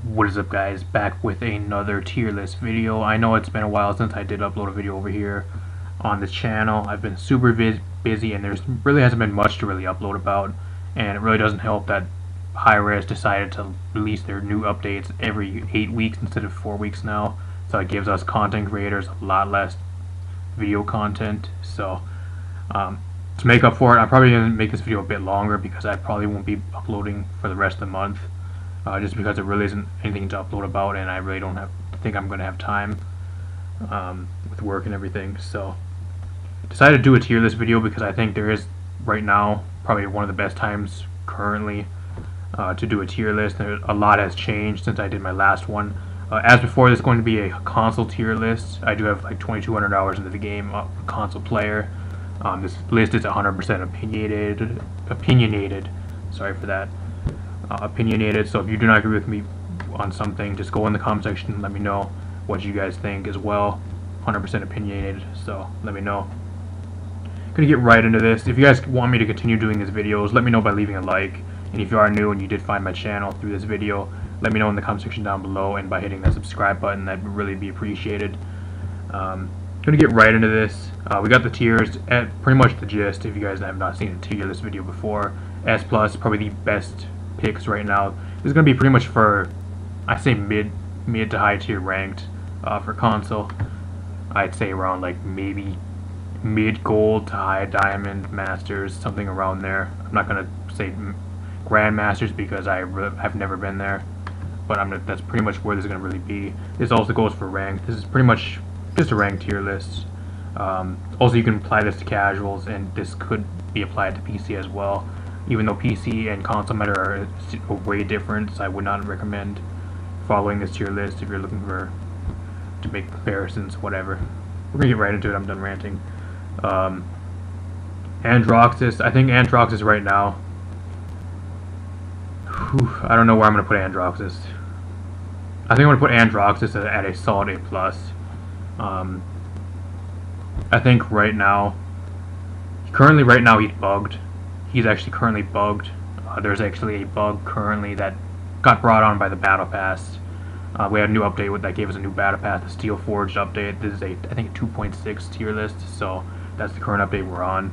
What is up, guys? Back with another tier list video. I know it's been a while since I did upload a video over here on the channel. I've been super busy and there's really hasn't been much to really upload about, and it really doesn't help that Hi-Res decided to release their new updates every 8 weeks instead of 4 weeks now, so it gives us content creators a lot less video content. So to make up for it, I'm probably going to make this video a bit longer because I probably won't be uploading for the rest of the month. Just because there really isn't anything to upload about, and I really don't think I'm going to have time with work and everything. So decided to do a tier list video because I think there is right now probably one of the best times currently to do a tier list. A lot has changed since I did my last one. As before, this is going to be a console tier list. I do have like 2,200 hours into the game, a console player. This list is 100% opinionated. Sorry for that. Opinionated, so if you do not agree with me on something, just go in the comment section and let me know what you guys think as well. 100% opinionated, so let me know. Gonna get right into this. If you guys want me to continue doing these videos, let me know by leaving a like, and if you are new and you did find my channel through this video, let me know in the comment section down below, and by hitting that subscribe button, that would really be appreciated. Gonna get right into this. We got the tiers at pretty much the gist. If you guys have not seen a tier list video before, S plus probably the best picks right now. This is going to be pretty much for, I say mid to high tier ranked for console. I'd say around like maybe mid gold to high diamond masters, something around there. I'm not going to say grandmasters because I've never been there, but that's pretty much where this is going to really be. This also goes for ranked. This is pretty much just a ranked tier list. Also, you can apply this to casuals, and this could be applied to PC as well. Even though PC and console meta are way different, so I would not recommend following this tier list if you're looking to make comparisons, whatever. We're gonna get right into it. I'm done ranting. Androxus. I think Androxus right now. I don't know where I'm gonna put Androxus. I think I'm gonna put Androxus at a solid A plus. I think right now, right now he's bugged. He's actually currently bugged. There's actually a bug currently that got brought on by the Battle Pass. We had a new update that gave us a new Battle Pass, the Steel Forged update. This is I think, a 2.6 tier list, so that's the current update we're on.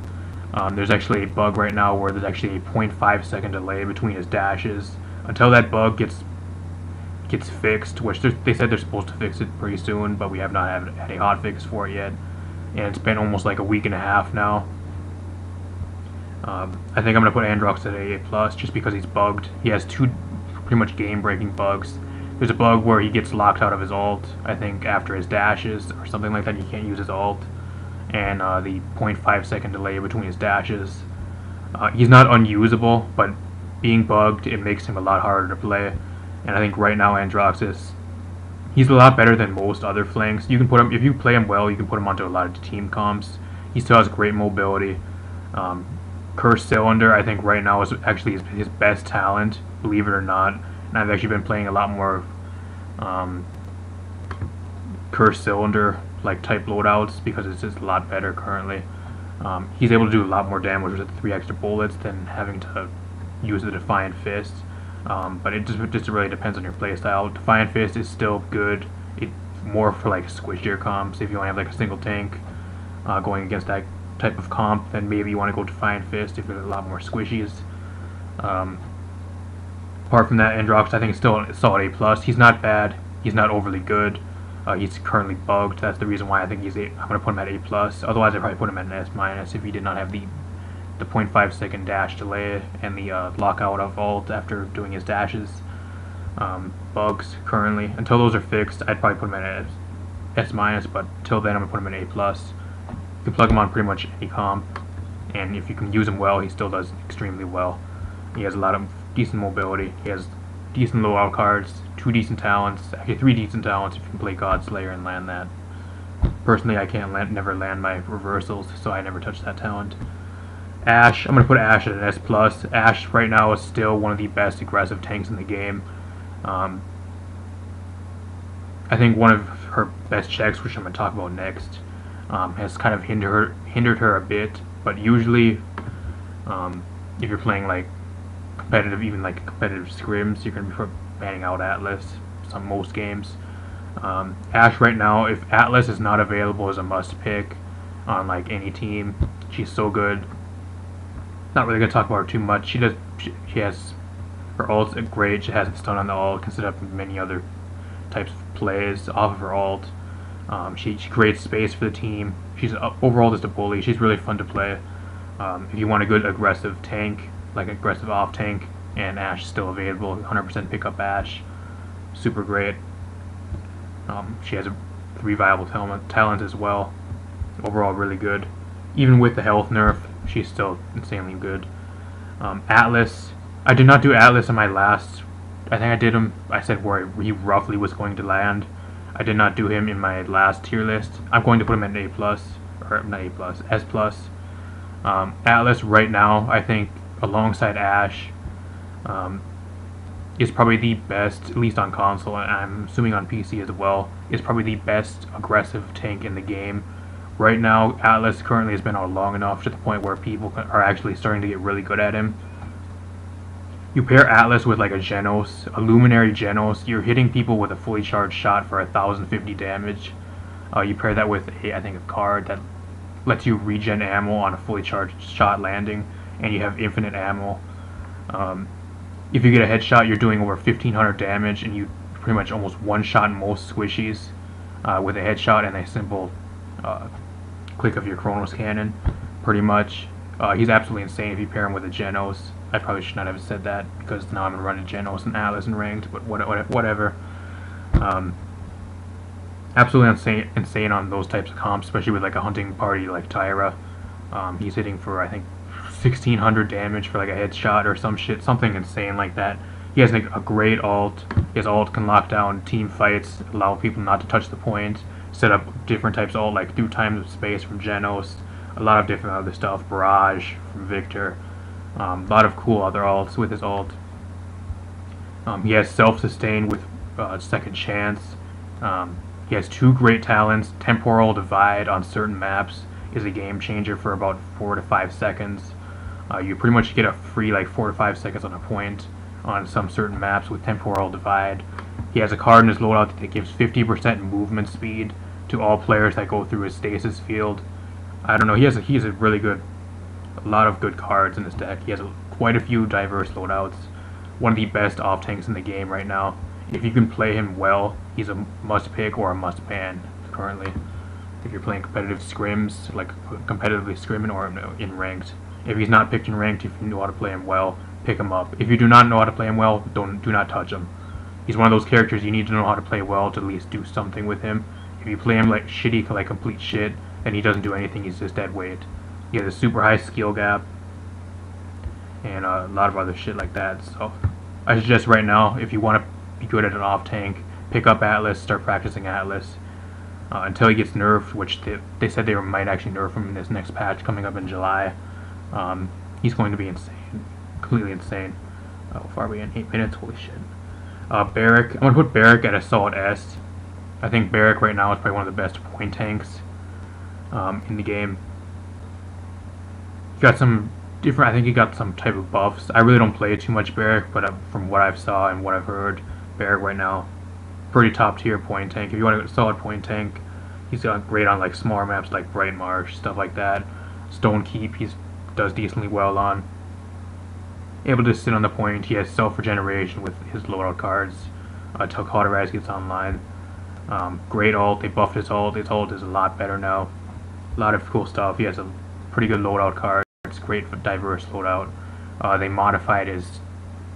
There's actually a bug right now where there's actually a 0.5 second delay between his dashes. Until that bug gets fixed, which they said they're supposed to fix it pretty soon, but we have not had a hotfix for it yet. And it's been almost like a week and a half now. I think I'm going to put Androx at A plus just because he's bugged. He has two pretty much game-breaking bugs. There's a bug where he gets locked out of his ult, I think after his dashes or something like that. He can't use his ult. And the 0.5 second delay between his dashes. He's not unusable, but being bugged, it makes him a lot harder to play. And I think right now Androxus, he's a lot better than most other flanks. You can put him, if you play him well, you can put him onto a lot of team comps. He still has great mobility. Cursed Cylinder, I think right now is actually his best talent, believe it or not. And I've actually been playing a lot more Cursed Cylinder like type loadouts because it's just a lot better currently. He's able to do a lot more damage with 3 extra bullets than having to use the Defiant Fist. But it just really depends on your playstyle. Defiant Fist is still good. It's more for like squishier comps. If you only have like a single tank going against that type of comp, then maybe you want to go Defiant Fist if there's a lot more squishies. Apart from that, Androx I think is still a solid A plus. He's not bad. He's not overly good. He's currently bugged. That's the reason why I think I'm going to put him at A plus. Otherwise, I'd probably put him at an S minus if he did not have the 0.5 second dash delay and the lockout of ult after doing his dashes. Bugs currently. Until those are fixed, I'd probably put him at S minus, but till then I'm going to put him at A plus. You can plug him on pretty much any comp, and if you can use him well, he still does extremely well. He has a lot of decent mobility. He has decent loadout cards, 2 decent talents, actually 3 decent talents if you can play Godslayer and land that. Personally, I can't never land my reversals, so I never touch that talent. Ashe, I'm going to put Ashe at an S plus. Ashe right now is still one of the best aggressive tanks in the game. I think one of her best checks, which I'm going to talk about next, has kind of hindered her a bit, but usually if you're playing like competitive, even like competitive scrims, you're going to banning out Atlas most games. Ashe right now, if Atlas is not available, is a must pick on like any team. She's so good. Not really gonna talk about her too much. She has her ult's great. She has a stun on the ult. Can set up many other types of plays off of her ult. She creates space for the team. She's overall just a bully. She's really fun to play. If you want a good aggressive tank, like aggressive off tank, and Ashe is still available, 100% pick up Ashe. Super great. She has 3 viable talents as well. Overall, really good. Even with the health nerf, she's still insanely good. Atlas, I did not do Atlas in my last. I think I did him. I said where he roughly was going to land. I did not do him in my last tier list. I'm going to put him at A+, or not A+, S+. Atlas right now, I think, alongside Ashe, is probably the best, at least on console, and I'm assuming on PC as well, is probably the best aggressive tank in the game. Right now, Atlas currently has been out long enough to the point where people are actually starting to get really good at him. You pair Atlas with like a Genos, a Luminary Genos, you're hitting people with a fully charged shot for 1050 damage. You pair that with I think a card that lets you regen ammo on a fully charged shot landing, and you have infinite ammo. If you get a headshot, you're doing over 1500 damage, and you pretty much almost one-shot most squishies with a headshot and a simple click of your Chronos cannon, pretty much. He's absolutely insane if you pair him with a Genos. I probably should not have said that, because now I'm running Genos and Atlas and ranked, but whatever. Absolutely insane on those types of comps, especially with like a hunting party like Tyra. He's hitting for, I think, 1600 damage for like a headshot or some shit, something insane like that. He has like a great ult. His ult can lock down team fights, allow people not to touch the point, set up different types of ult like through times of space from Genos, a lot of different other stuff, Barrage from Victor, a lot of cool other ults with his ult. He has self-sustain with second chance. He has 2 great talents. Temporal Divide on certain maps is a game changer for about 4 to 5 seconds. You pretty much get a free like 4 to 5 seconds on a point on some certain maps with Temporal Divide. He has a card in his loadout that gives 50% movement speed to all players that go through his stasis field. I don't know, he has a really good, a lot of good cards in his deck. He has quite a few diverse loadouts. One of the best off tanks in the game right now. If you can play him well, he's a must pick or a must ban currently. If you're playing competitive scrims, like competitively scrimming or in ranked. If he's not picked in ranked, if you know how to play him well, pick him up. If you do not know how to play him well, do not touch him. He's one of those characters you need to know how to play well to at least do something with him. If you play him like shitty, like complete shit, then he doesn't do anything, he's just dead weight. He has a super high skill gap, and a lot of other shit like that. So I suggest right now, if you want to be good at an off tank, pick up Atlas, start practicing Atlas until he gets nerfed, which they said they might actually nerf him in this next patch coming up in July. He's going to be insane, completely insane. How far are we in? 8 minutes? Holy shit. Barrack, I'm going to put Barrack at a solid S. I think Barrack right now is probably one of the best point tanks in the game. He got some different, I think he got some type of buffs. I really don't play too much Barrack, but from what I've saw and what I've heard, Barrack right now, pretty top tier point tank. If you want a solid point tank, he's got great on like smaller maps like Bright Marsh, stuff like that. Stone Keep, he does decently well on. Able to sit on the point. He has self-regeneration with his loadout cards until Cauterize gets online. Great ult. They buffed his ult. His ult is a lot better now. A lot of cool stuff. He has a pretty good loadout card. It's great for diverse loadout. They modified his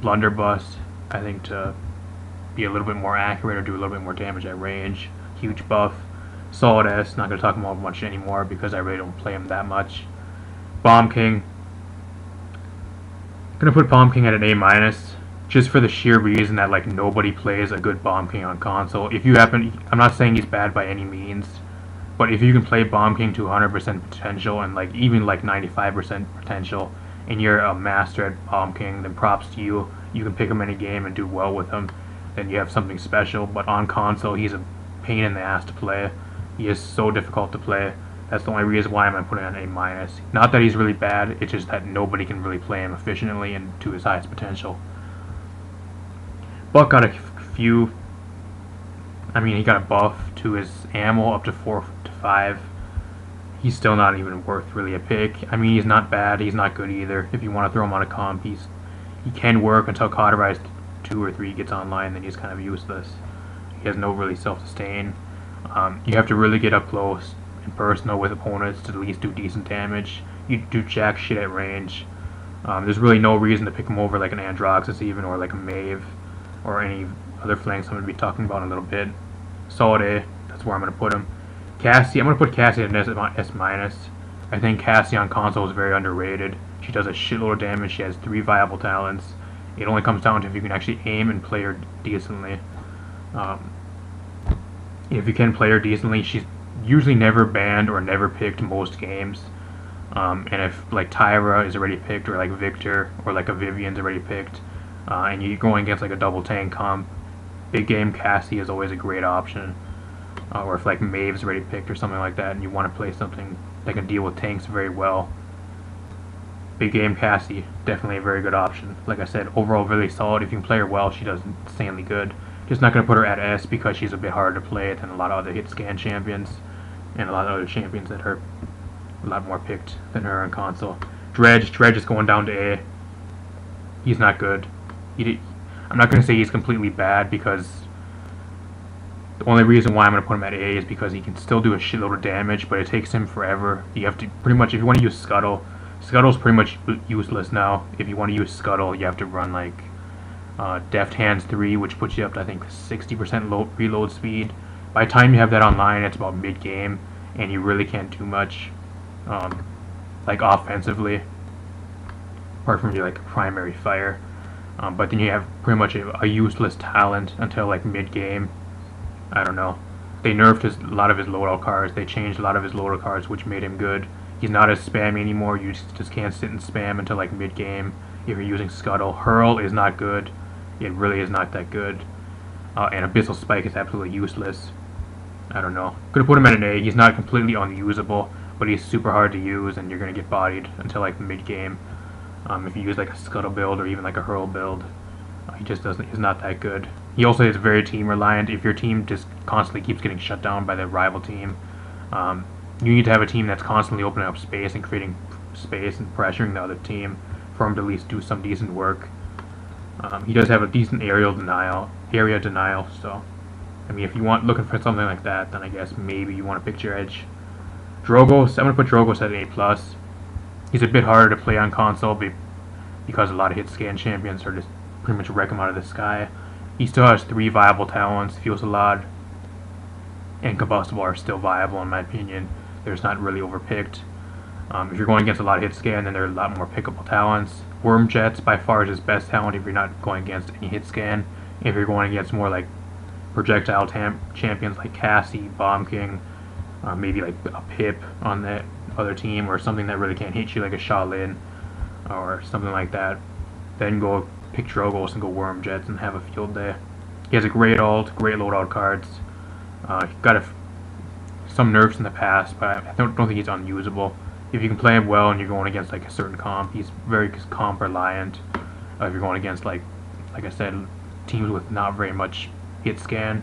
blunderbuss, I think, to be a little bit more accurate or do a little bit more damage at range. Huge buff. Solid S. Not going to talk about much anymore because I really don't play him that much. Bomb King. Gonna put Bomb King at an A-, just for the sheer reason that like nobody plays a good Bomb King on console. If you happen, I'm not saying he's bad by any means, but if you can play Bomb King to 100% potential and like even like 95% potential, and you're a master at Bomb King, then props to you. You can pick him in a game and do well with him, then you have something special. But on console, he's a pain in the ass to play. He is so difficult to play. That's the only reason why I'm going to put it on A-. Not that he's really bad, it's just that nobody can really play him efficiently and to his highest potential. Buck got a few. I mean, he got a buff to his ammo up to 4 to 5. He's still not even worth really a pick. I mean, he's not bad. He's not good either. If you want to throw him on a comp, he can work until Cauterized 2 or 3 gets online. Then he's kind of useless. He has no really self-sustain. You have to really get up close and personal with opponents to at least do decent damage. You do jack shit at range. There's really no reason to pick him over like an Androxus even, or like a Mave, or any other flanks I'm going to be talking about in a little bit. Solid A, that's where I'm going to put him. Cassie, I'm going to put Cassie at an S-. I think Cassie on console is very underrated. She does a shitload of damage. She has 3 viable talents. It only comes down to if you can actually aim and play her decently. If you can play her decently, she's usually never banned or never picked most games. And if like Tyra is already picked, or like Victor, or like a Vivian's already picked, and you're going against like a double tank comp, big game Cassie is always a great option. Or if like Maeve's already picked or something like that, and you want to play something that can deal with tanks very well, big game Cassie, definitely a very good option. Like I said, overall really solid. If you can play her well, she does insanely good. Just not going to put her at S because she's a bit harder to play than a lot of other hit scan champions, and a lot of other champions that are a lot more picked than her on console. Dredge is going down to A. He's not good. I'm not going to say he's completely bad, because the only reason why I'm going to put him at A is because he can still do a shitload of damage, but it takes him forever. You have to pretty much, if you want to use Scuttle's pretty much useless now. If you want to use Scuttle, you have to run like Deft Hands 3, which puts you up to I think 60% reload speed. By the time you have that online, it's about mid-game, and you really can't do much like offensively, apart from your like primary fire. But then you have pretty much a useless talent until like mid-game. I don't know. They nerfed a lot of his loadout cards. They changed a lot of his loadout cards, which made him good. He's not as spammy anymore. You just can't sit and spam until like mid-game if you're using Scuttle. Hurl is not good. It really is not that good. And Abyssal Spike is absolutely useless. I don't know. Gonna put him at an A. He's not completely unusable, but he's super hard to use, and you're gonna get bodied until like mid-game. If you use like a Scuttle build or even like a Hurl build, he just doesn't. He's not that good. He also is very team reliant. If your team just constantly keeps getting shut down by the rival team, you need to have a team that's constantly opening up space and creating space and pressuring the other team for him to at least do some decent work. He does have a decent area denial. So, I mean, if you want looking for something like that, then I guess maybe you want to pick your edge. Drogos, I'm gonna put Drogos at an A+. He's a bit harder to play on console because a lot of hit scan champions are just pretty much wreck him out of the sky. He still has 3 viable talents. Fusilade and Combustible are still viable in my opinion. They're just not really overpicked. If you're going against a lot of hit scan, then there are a lot more pickable talents. Wormjets by far is his best talent if you're not going against any hit scan. If you're going against more like projectile champions like Cassie, Bomb King, maybe like a Pip on that other team, or something that really can't hit you like a Shaolin or something like that, then go pick Drogos and go Wormjets and have a field day. He has a great ult, great loadout cards. He got some nerfs in the past, but I don't think he's unusable. If you can play him well and you're going against like a certain comp, he's very comp reliant. If you're going against like I said, teams with not very much hit scan,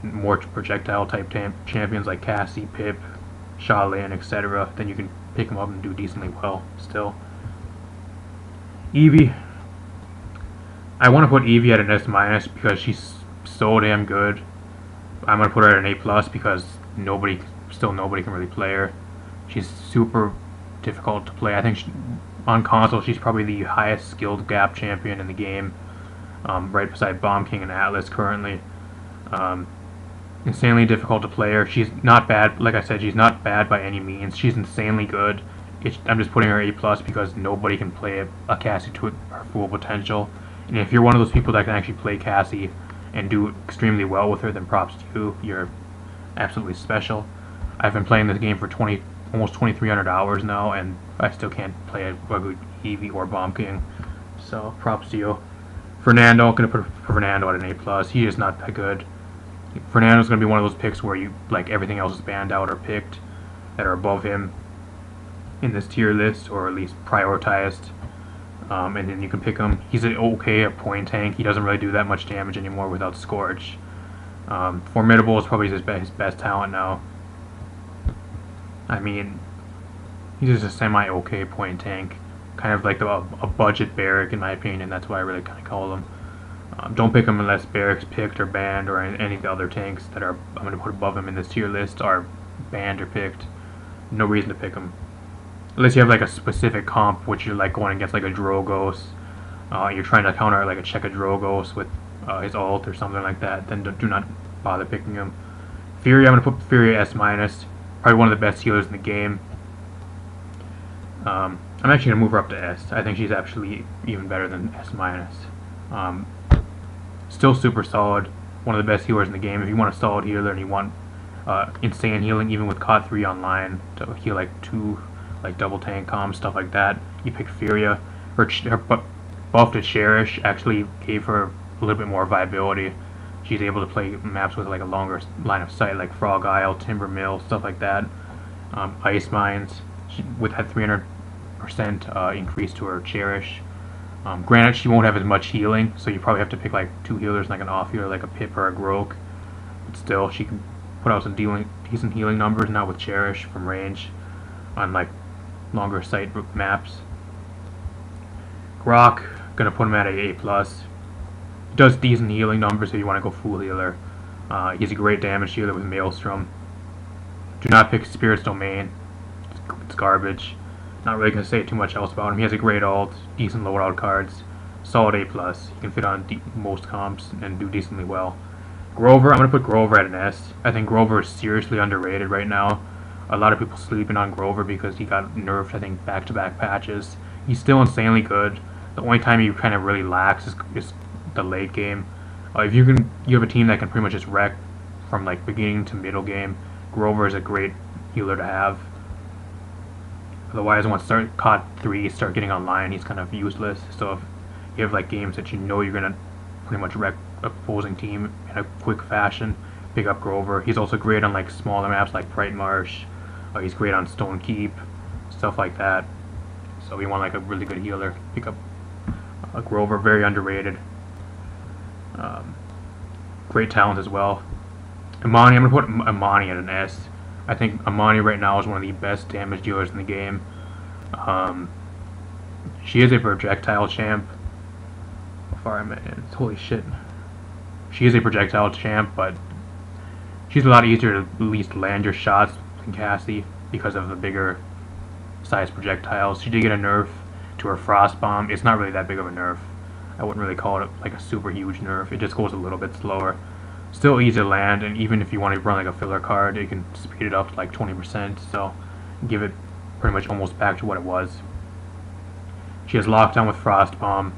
more projectile type champions like Cassie, Pip, Shaolin, etc., then you can pick him up and do decently well still. Eevee, I want to put Eevee at an S- because she's so damn good. I'm going to put her at an A+ because nobody can really play her. She's super difficult to play. I think on console she's probably the highest skilled gap champion in the game, right beside Bomb King and Atlas currently. Insanely difficult to play her. She's not bad, like I said, she's not bad by any means. She's insanely good. I'm just putting her A+ because nobody can play a Cassie to her full potential. And if you're one of those people that can actually play Cassie and do extremely well with her, then props to you. You're absolutely special. I've been playing this game for almost 2,300 hours now, and I still can't play a good Eevee or Bomb King. So props to you. Fernando, I'm gonna put Fernando at an A+. He is not that good. Fernando's gonna be one of those picks where you like everything else is banned out or picked that are above him in this tier list, or at least prioritized. and then you can pick him. He's an okay at point tank. He doesn't really do that much damage anymore without Scorch. Formidable is probably his best talent now. I mean, he's just a semi-okay point tank. Kind of like a budget Barrack in my opinion. That's why I really kind of call him. Don't pick him unless Barrack's picked or banned, or any of the other tanks that are I'm going to put above him in this tier list are banned or picked. No reason to pick him. Unless you have like a specific comp, which you're like going against like a Drogos. You're trying to counter like a Check a Drogos with his ult or something like that, then do not bother picking him. Fury, I'm going to put Fury S-. Probably one of the best healers in the game. I'm actually going to move her up to S. I think she's actually even better than S-. Still super solid. One of the best healers in the game. If you want a solid healer and you want insane healing, even with COD 3 online, to heal like 2 like double tank comms, stuff like that, you pick Furia. Her buff to Cherish actually gave her a little bit more viability. She's able to play maps with like a longer line of sight, like Frog Isle, Timber Mill, stuff like that. Ice Mines, with that 300% increase to her Cherish. Granted, she won't have as much healing, so you probably have to pick like 2 healers, like an off healer, like a Pip or a Groke. But still, she can put out some decent healing numbers now with Cherish from range on like longer sight maps. Grok, gonna put him at a A+. He does decent healing numbers if you want to go full healer. He's a great damage healer with Maelstrom. Do not pick Spirit's Domain. It's garbage. Not really going to say too much else about him. He has a great ult, decent loadout cards, solid A+. He can fit on most comps and do decently well. Grover, I'm going to put Grover at an S. I think Grover is seriously underrated right now. A lot of people sleeping on Grover because he got nerfed, I think, back-to-back patches. He's still insanely good. The only time he kind of really lacks is the late game. If you have a team that can pretty much just wreck from like beginning to middle game, Grover is a great healer to have. Otherwise, once COD 3 start getting online, he's kind of useless. So if you have like games that you know you're gonna pretty much wreck opposing team in a quick fashion, pick up Grover. He's also great on like smaller maps like Bright Marsh. He's great on Stone Keep, stuff like that. So if you want like a really good healer, pick up Grover. Very underrated. Great talent as well. Imani, I'm gonna put Imani at an S. I think Imani right now is one of the best damage dealers in the game. She is a projectile champ. How far am I in? Holy shit. She is a projectile champ, but she's a lot easier to at least land your shots than Cassie because of the bigger size projectiles. She did get a nerf to her Frost Bomb. It's not really that big of a nerf. I wouldn't really call it like a super huge nerf. It just goes a little bit slower. Still easy to land, and even if you want to run like a filler card, you can speed it up to like 20%, so give it pretty much almost back to what it was. She has lockdown with Frost Bomb.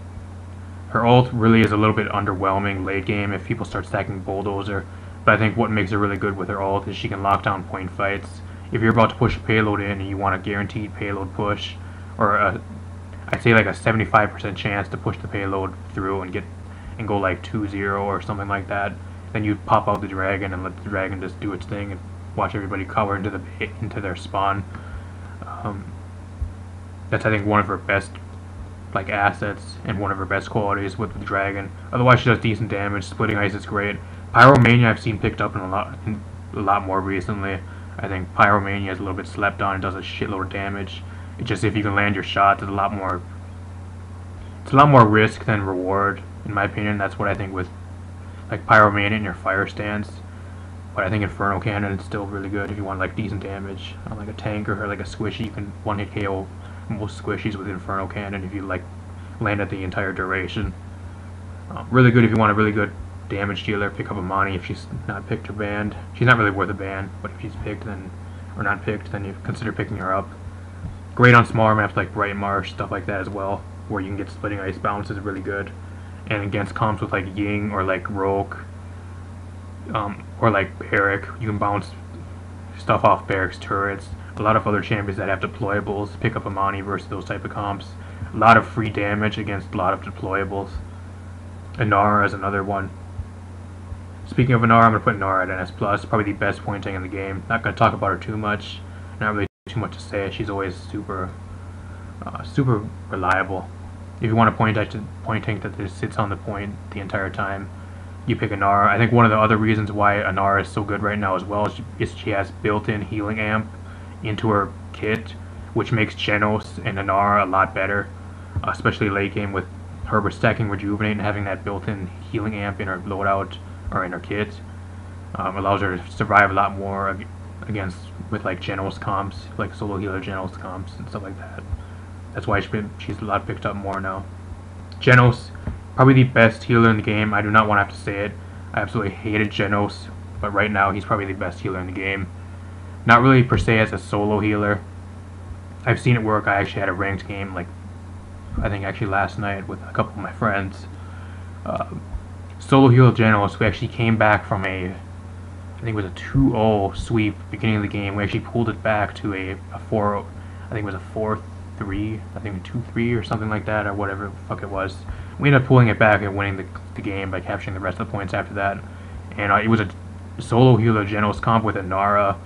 Her ult really is a little bit underwhelming late game if people start stacking Bulldozer, but I think what makes her really good with her ult is she can lock down point fights. If you're about to push a payload in and you want a guaranteed payload push, or I'd say like a 75% chance to push the payload through and go like 2-0 or something like that, then you pop out the dragon and let the dragon just do its thing and watch everybody cover into their spawn. That's I think one of her best like assets and one of her best qualities with the dragon. Otherwise, she does decent damage. Splitting ice is great. Pyromania I've seen picked up in a lot more recently. I think Pyromania is a little bit slept on and does a shitload of damage. It's just if you can land your shots, it's a lot more risk than reward, in my opinion. That's what I think with like Pyromania in your fire stance. But I think Inferno Cannon is still really good if you want like decent damage on like a tank or like a squishy. You can one-hit KO most squishies with Inferno Cannon if you like land it the entire duration. Really good if you want a really good damage dealer. Pick up Imani if she's not picked or banned. She's not really worth a ban, but if she's picked or not picked, then you consider picking her up. Great on smaller maps like Bright Marsh, stuff like that as well, where you can get splitting ice bounce is really good. And against comps with like Ying or like Roke, or like Barrack, you can bounce stuff off Barrack's turrets. A lot of other champions that have deployables pick up Imani versus those type of comps. A lot of free damage against a lot of deployables. Inara is another one. Speaking of Inara, I'm going to put Inara at an S+, probably the best point tank in the game. Not going to talk about her too much. Not really too much to say. She's always super reliable. If you want a point tank that just sits on the point the entire time, you pick Inara. I think one of the other reasons why Inara is so good right now as well is she has built-in healing amp into her kit, which makes Genos and Inara a lot better, especially late game with her stacking Rejuvenate and having that built-in healing amp in her loadout or in her kit. Allows her to survive a lot more against with like Genos comps, like solo healer Genos comps and stuff like that. That's why she's a lot picked up more now. Genos, probably the best healer in the game. I do not want to have to say it. I absolutely hated Genos, but right now he's probably the best healer in the game. Not really per se as a solo healer. I've seen it work. I actually had a ranked game, like I think actually last night with a couple of my friends. Solo healer Genos, we actually came back from I think it was a 2-0 sweep beginning of the game. We actually pulled it back to a 4, I think it was a 4-3, I think a 2-3 or something like that, or whatever the fuck it was. We ended up pulling it back and winning the game by capturing the rest of the points after that. And it was a solo healer Genos comp with Inara,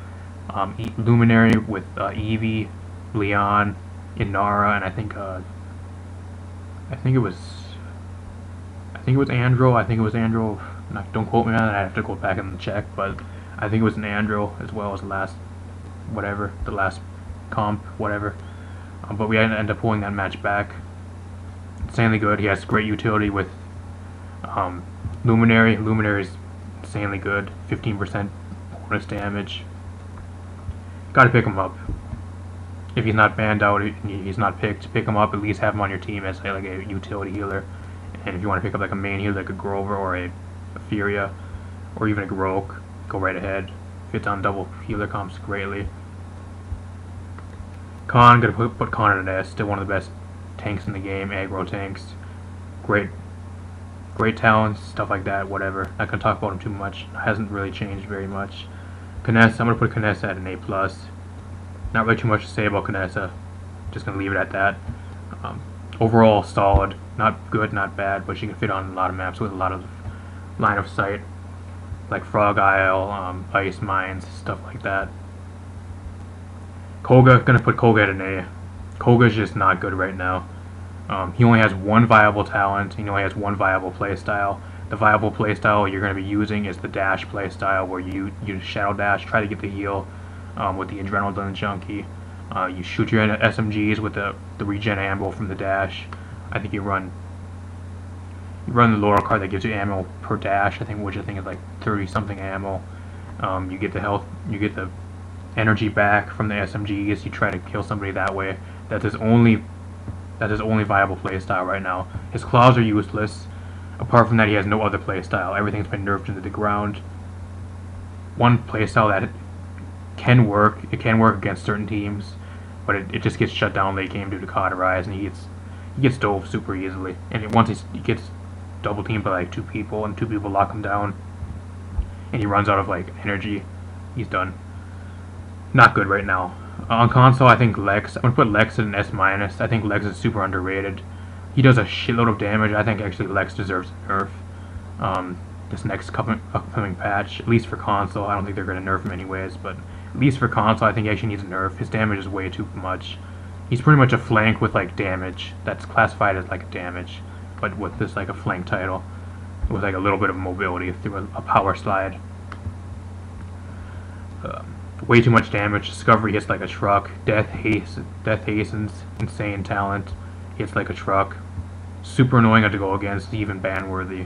Luminary with Eevee, Leon, Inara, and I think it was Andro. Don't quote me on that. I have to go back and check, but I think it was an Andro as well as the last comp, whatever. But we ended up pulling that match back. Insanely good. He has great utility with Luminary. Luminary is insanely good. 15% bonus damage. Gotta pick him up. If he's not banned out, he's not picked, pick him up. At least have him on your team as like a utility healer. And if you want to pick up like a main healer like a Grover or a Furia or even a Grok, go right ahead. Fits on double healer comps greatly. Khan, gonna put Khan in an S. Still one of the best tanks in the game, aggro tanks. Great talents, stuff like that, whatever. Not gonna talk about him too much. Hasn't really changed very much. Kinessa, I'm gonna put Kinessa at an A+. Not really too much to say about Kinessa. Just gonna leave it at that. Overall, solid. Not good, not bad, but she can fit on a lot of maps with a lot of line of sight, like Frog Isle, Ice Mines, stuff like that. Koga, gonna put Koga at an A. Koga's just not good right now. He only has one viable talent. He only has one viable playstyle. The viable playstyle you're going to be using is the dash playstyle, where you shadow dash, try to get the heal with the Adrenaline Junkie. You shoot your SMGs with the regen ammo from the dash. I think you run the Laurel card that gives you ammo per dash. Which I think is like 30 something ammo. You get the health, you get the energy back from the SMGs. You try to kill somebody that way. That's his only viable playstyle right now. His claws are useless. Apart from that, he has no other playstyle. Everything's been nerfed into the ground. One playstyle that can work. It can work against certain teams, but it just gets shut down late game due to Cauterize, and he gets dove super easily. And once he gets double teamed by like 2 people, and 2 people lock him down, and he runs out of like energy, he's done. Not good right now. On console, I think Lex. I'm gonna put Lex at an S-. I think Lex is super underrated. He does a shitload of damage. I think actually Lex deserves a nerf. This next upcoming patch, at least for console. I don't think they're gonna nerf him anyways, but at least for console, I think he actually needs a nerf. His damage is way too much. He's pretty much a flank with like damage. That's classified as like a damage, but with this like a flank title, with like a little bit of mobility through a power slide. Way too much damage. Discovery hits like a truck. Death hastens. Insane talent. Hits like a truck. Super annoying to go against. Even ban worthy.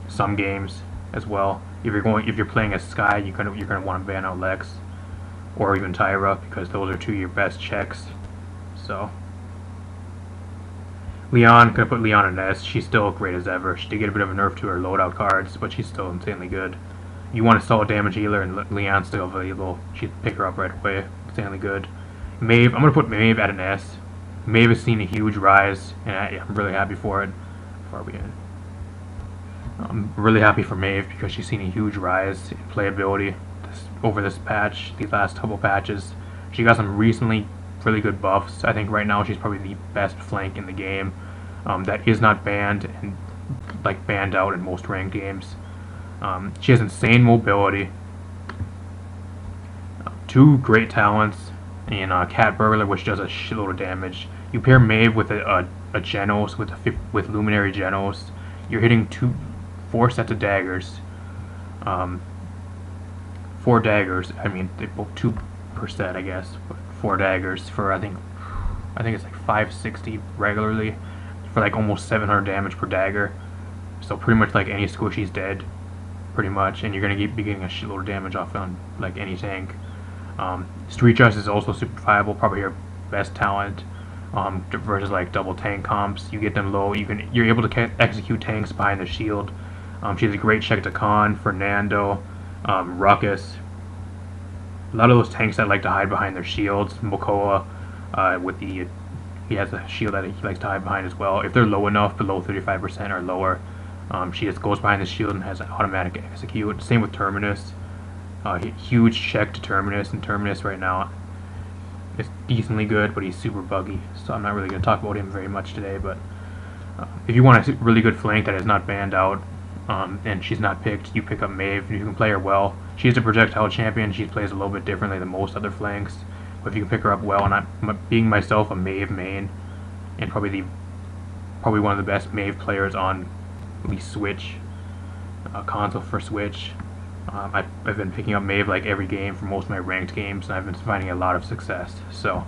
Some games as well. If you're playing as Sky, you're gonna want to ban out Lex or even Tyra, because those are 2 of your best checks. So Leon, gonna put Leon in S. She's still great as ever. She did get a bit of a nerf to her loadout cards, but she's still insanely good. You want a solid damage healer, and Leon's still available. She'd pick her up right away. Insanely good. Maeve, I'm going to put Maeve at an S. Maeve has seen a huge rise, and I'm really happy for it. I'm really happy for Maeve because she's seen a huge rise in playability over this patch, these last couple patches. She got some recently really good buffs. I think right now she's probably the best flank in the game that is not banned and like banned out in most ranked games. She has insane mobility, 2 great talents, and Cat Burglar, which does a shitload of damage. You pair Maeve with a a Genos with Luminary Genos, you're hitting 4 sets of daggers. 4 daggers. I mean, they both 2 per set, I guess, but 4 daggers for I think it's like 560 regularly for like almost 700 damage per dagger. So pretty much like any squishy's dead, pretty much, and you're gonna be getting a shitload of damage off on like any tank. Street Justice is also super viable, probably your best talent. Versus like double tank comps, you get them low. You're able to execute tanks behind the shield. She has a great check to Khan, Fernando, Ruckus. A lot of those tanks that like to hide behind their shields. Mokoa, he has a shield that he likes to hide behind as well. If they're low enough, below 35% or lower, she just goes behind the shield and has an automatic execute. Same with Terminus. Huge check to Terminus, and Terminus right now is decently good, but he's super buggy, so I'm not really going to talk about him very much today. But if you want a really good flank that is not banned out, and she's not picked, you pick up Maeve, and you can play her well. She's a projectile champion. She plays a little bit differently than most other flanks, but if you can pick her up well, and I'm being myself a Maeve main, and probably one of the best Maeve players on at least Switch, console for Switch. I've been picking up Maeve like every game for most of my ranked games, and I've been finding a lot of success. So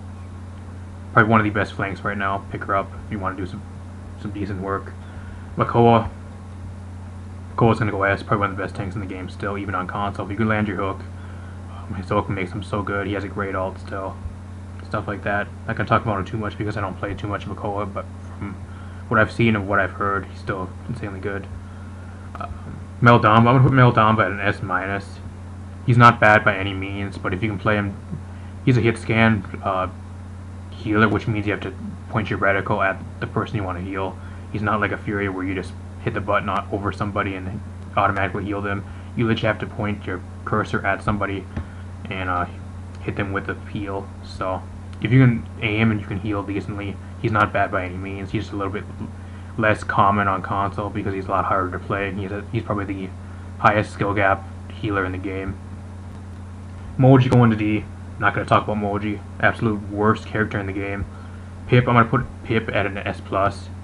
probably one of the best flanks right now. Pick her up if you want to do some decent work. Makoa's gonna go S. Probably one of the best tanks in the game still, even on console. If you can land your hook, his hook makes him so good. He has a great ult still. Stuff like that. Not gonna talk about him too much because I don't play too much Makoa, but from what I've seen and what I've heard, he's still insanely good. Meldamba, I'm going to put Meldamba at an S-. He's not bad by any means, but if you can play him, he's a hit scan healer, which means you have to point your reticle at the person you want to heal. He's not like a Fury where you just hit the button over somebody and automatically heal them. You literally have to point your cursor at somebody and hit them with the heal. So if you can aim and you can heal decently, he's not bad by any means. He's just a little bit less common on console because he's a lot harder to play. He's probably the highest skill gap healer in the game. Moji going to D. Not going to talk about Moji. Absolute worst character in the game. Pip, I'm going to put Pip at an S+.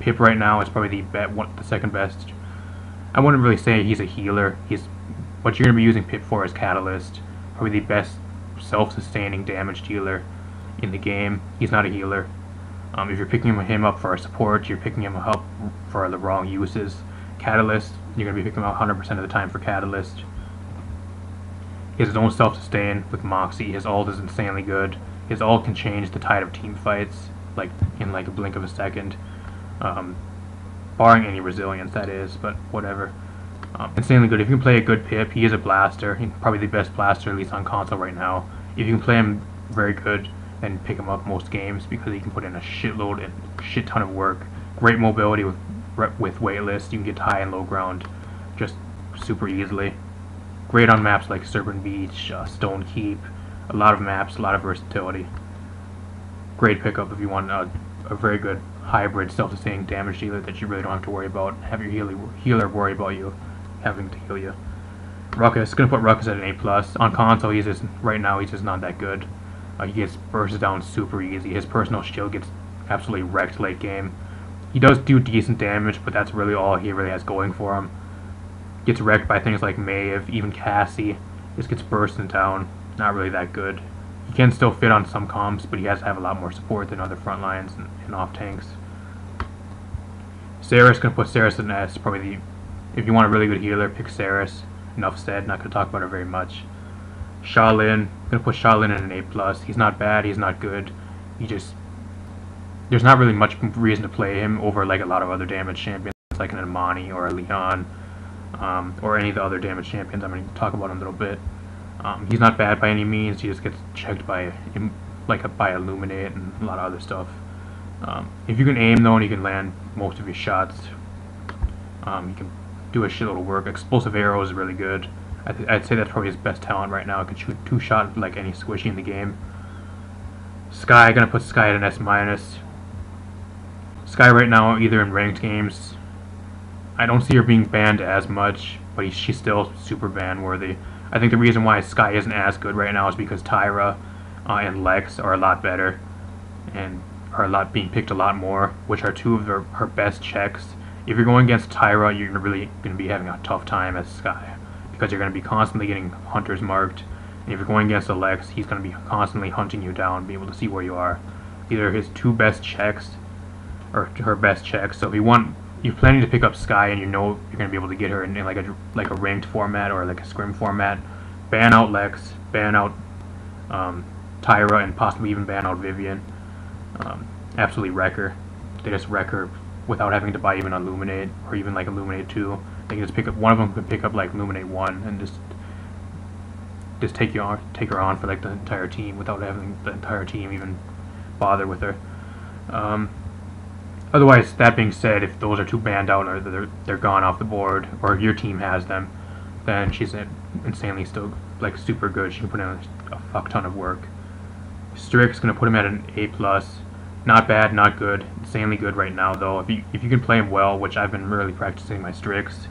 Pip right now is probably the second best. I wouldn't really say he's a healer. What you're going to be using Pip for is Catalyst. Probably the best self-sustaining damage dealer in the game. He's not a healer. If you're picking him up for a support, you're picking him up for the wrong uses. Catalyst, you're going to be picking him up 100% of the time for Catalyst. He has his own self-sustain with Moxie. His ult is insanely good. His ult can change the tide of team fights in a blink of a second. Barring any resilience, that is, but whatever. Insanely good. If you can play a good Pip, he is a blaster. He's probably the best blaster, at least on console right now. If you can play him very good, and pick him up most games because he can put in a shitload and shit ton of work. Great mobility with waitlist. You can get high and low ground just super easily. Great on maps like Serpent Beach, Stone Keep. A lot of maps, a lot of versatility. Great pickup if you want a very good hybrid self-sustaining damage dealer that you really don't have to worry about. Have your healer worry about you having to heal you. Ruckus, gonna put Ruckus at an A+. On console, right now he's just not that good. He gets bursts down super easy. His personal shield gets absolutely wrecked late game. He does do decent damage, but that's really all he really has going for him. Gets wrecked by things like Maeve, even Cassie. Just gets bursted down. Not really that good. He can still fit on some comps, but he has to have a lot more support than other front lines and off tanks. Saris, gonna put Saris in S. Probably if you want a really good healer, pick Saris. Enough said. Not gonna talk about her very much. Shaolin, gonna put Shaolin in an A+. He's not bad, he's not good. There's not really much reason to play him over like a lot of other damage champions like an Amani or a Leon, or any of the other damage champions. I'm gonna talk about him a little bit. He's not bad by any means. He just gets checked by Illuminate and a lot of other stuff. If you can aim though and you can land most of your shots, you can do a shitload of work. Explosive arrow is really good. I'd say that's probably his best talent right now. It can shoot 2-shot like any squishy in the game. Sky, gonna put Sky at an S-. Sky right now, either in ranked games, I don't see her being banned as much, but she's still super ban worthy. I think the reason why Sky isn't as good right now is because Tyra and Lex are a lot better and are being picked a lot more, which are two of her best checks. If you're going against Tyra, you're really going to be having a tough time as Sky, because you're going to be constantly getting hunters marked. And if you're going against Alex, he's going to be constantly hunting you down, be able to see where you are. Either his two best checks or her best checks. So if you're planning to pick up Sky and you know you're going to be able to get her in like a ranked format or like a scrim format, ban out Lex, ban out Tyra, and possibly even ban out Vivian. Absolutely wreck her. They just wreck her without having to buy even Illuminate or even like Illuminate 2. They can just pick up, one of them can pick up like Illuminate 1 and just take her on for like the entire team without having the entire team even bother with her. Otherwise, that being said, if those are two banned out or they're gone off the board, or your team has them, then she's insanely still like super good. She can put in a fuck ton of work. Strix gonna put him at an A+. Not bad, not good, insanely good right now though. If you can play him well, which I've been really practicing my Strix,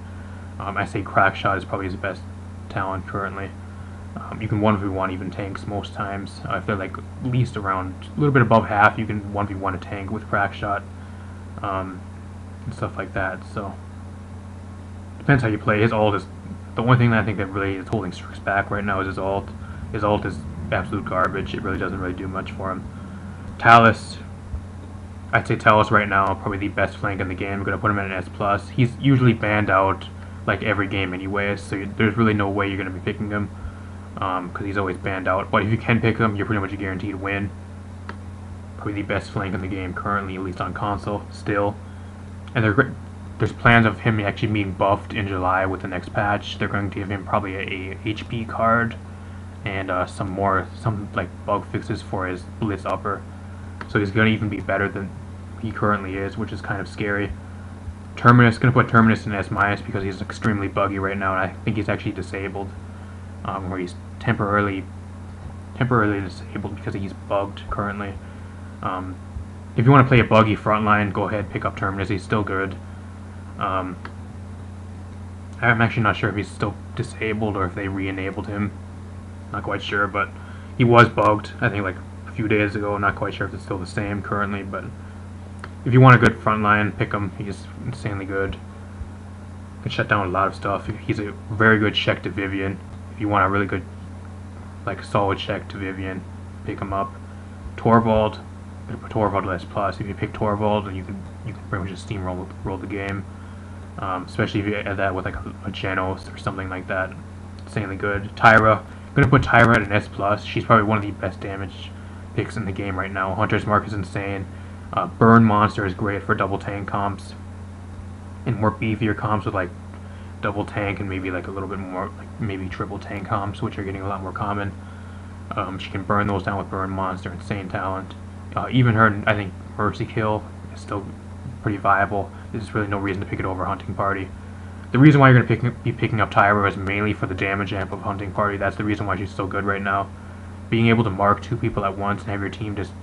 I say Crackshot is probably his best talent currently. You can 1v1 even tanks most times. If they're like at least around a little bit above half, you can 1v1 a tank with Crackshot, and stuff like that. So depends how you play. His ult is the only thing that I think that really is holding Strix back right now is his ult. His ult is absolute garbage. It really doesn't really do much for him. Talus, I'd say Talus right now probably the best flank in the game. I'm gonna put him at an S+. He's usually banned out like every game anyways, so there's really no way you're gonna be picking him, because he's always banned out. But if you can pick him, you're pretty much a guaranteed win. Probably the best flank in the game currently, at least on console still. And there's plans of him actually being buffed in July with the next patch. They're going to give him probably a HP card and some like bug fixes for his Blitz upper. So he's going to even be better than he currently is, which is kind of scary. Terminus, going to put Terminus in S- because he's extremely buggy right now, and I think he's actually disabled, where he's temporarily disabled because he's bugged currently. If you want to play a buggy frontline, go ahead, pick up Terminus. He's still good. I'm actually not sure if he's still disabled or if they re-enabled him. Not quite sure, but he was bugged, I think, like a few days ago. Not quite sure if it's still the same currently, but if you want a good frontline, pick him. He's insanely good. Can shut down a lot of stuff. He's a very good check to Vivian. If you want a really good, like, solid check to Vivian, pick him up. Torvald, I'm gonna put Torvald S+. If you pick Torvald, then you can pretty much just steamroll the game. Especially if you add that with like a Genos or something like that. Insanely good. Tyra, I'm gonna put Tyra at an S+. She's probably one of the best damage picks in the game right now. Hunter's Mark is insane. Burn Monster is great for double tank comps and more beefier comps with like double tank and maybe like a little bit more like maybe triple tank comps, which are getting a lot more common. She can burn those down with Burn Monster. Insane talent. Even her, I think, Mercy Kill is still pretty viable. There's really no reason to pick it over Hunting Party. The reason why you're going to be picking up Tyra is mainly for the damage amp of Hunting Party. That's the reason why she's so good right now. Being able to mark two people at once and have your team just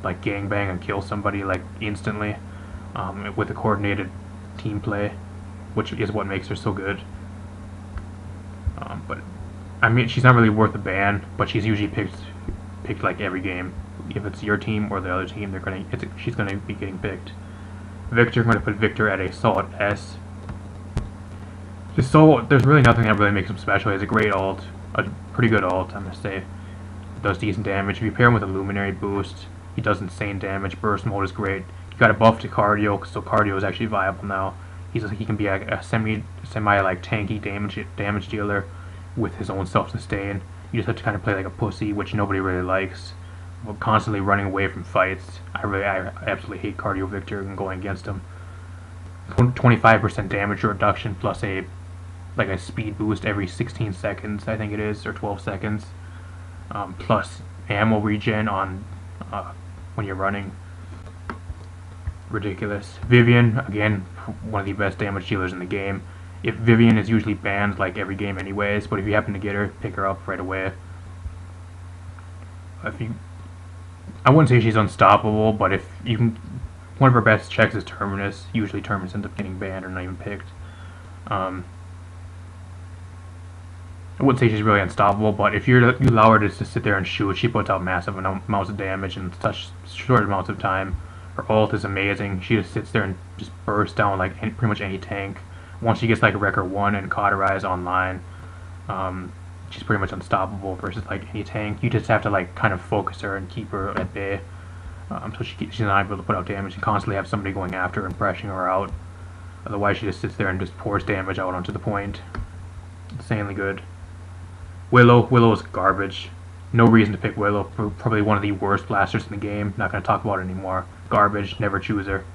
like gangbang and kill somebody like instantly, with a coordinated team play, which is what makes her so good. But I mean, she's not really worth a ban, but she's usually picked like every game. If it's your team or the other team, she's gonna be getting picked. Victor, I'm gonna put Victor at a solid S. There's really nothing that really makes him special. He has a great ult, a pretty good ult, I'm gonna say. Does decent damage. If you pair him with a Luminary boost, he does insane damage. Burst mode is great. You got a buff to cardio, so cardio is actually viable now. He can be a semi like tanky damage dealer with his own self-sustain. You just have to kind of play like a pussy, which nobody really likes. Constantly running away from fights. I absolutely hate Cardio Victor and going against him. 25% damage reduction plus a speed boost every 16 seconds, I think it is, or 12 seconds. Plus ammo regen on when you're running. Ridiculous. Vivian, again, one of the best damage dealers in the game. If Vivian is usually banned like every game anyways, but if you happen to get her, pick her up right away. I wouldn't say she's unstoppable, but if you can, one of her best checks is Terminus. Usually Terminus ends up getting banned or not even picked. I wouldn't say she's really unstoppable, but if you allow her to just sit there and shoot, she puts out massive amounts of damage in such short amounts of time. Her ult is amazing. She just sits there and just bursts down like pretty much any tank. Once she gets like Wrecker 1 and Cauterize online, she's pretty much unstoppable versus like any tank. You just have to like kind of focus her and keep her at bay, so she's not able to put out damage and constantly have somebody going after her and pressuring her out. Otherwise, she just sits there and just pours damage out onto the point. Insanely good. Willow is garbage. No reason to pick Willow. Probably one of the worst blasters in the game. Not going to talk about it anymore. Garbage. Never choose her.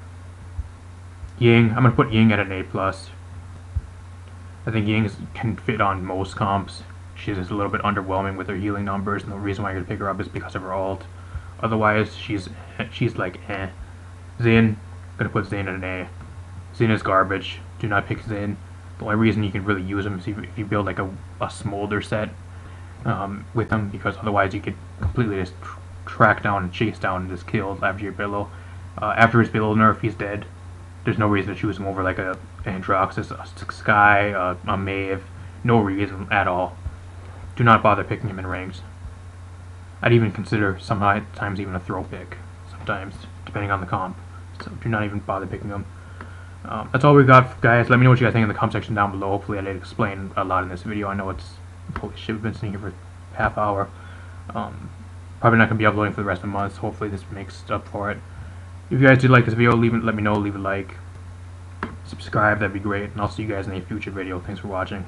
Ying. I'm going to put Ying at an A+. I think Ying can fit on most comps. She's just a little bit underwhelming with her healing numbers, and the reason why you're going to pick her up is because of her ult. Otherwise, she's like eh. Xin. Going to put Xin at an A. Xin is garbage. Do not pick Xin. The only reason you can really use him is if you build like a smolder set with him, because otherwise you could completely just track down and chase down and just kill after your Billow. After his Billow nerf, he's dead. There's no reason to choose him over like a Androxus, a Sky, a Maeve. No reason at all. Do not bother picking him in ranks. I'd even consider sometimes even a throw pick, sometimes, depending on the comp. So do not even bother picking him. That's all we got, guys. Let me know what you guys think in the comment section down below. Hopefully I did explain a lot in this video. I know it's, holy shit, we've been sitting here for half hour. Probably not going to be uploading for the rest of the month, so hopefully this makes up for it. If you guys did like this video, let me know, leave a like. Subscribe, that'd be great, and I'll see you guys in a future video. Thanks for watching.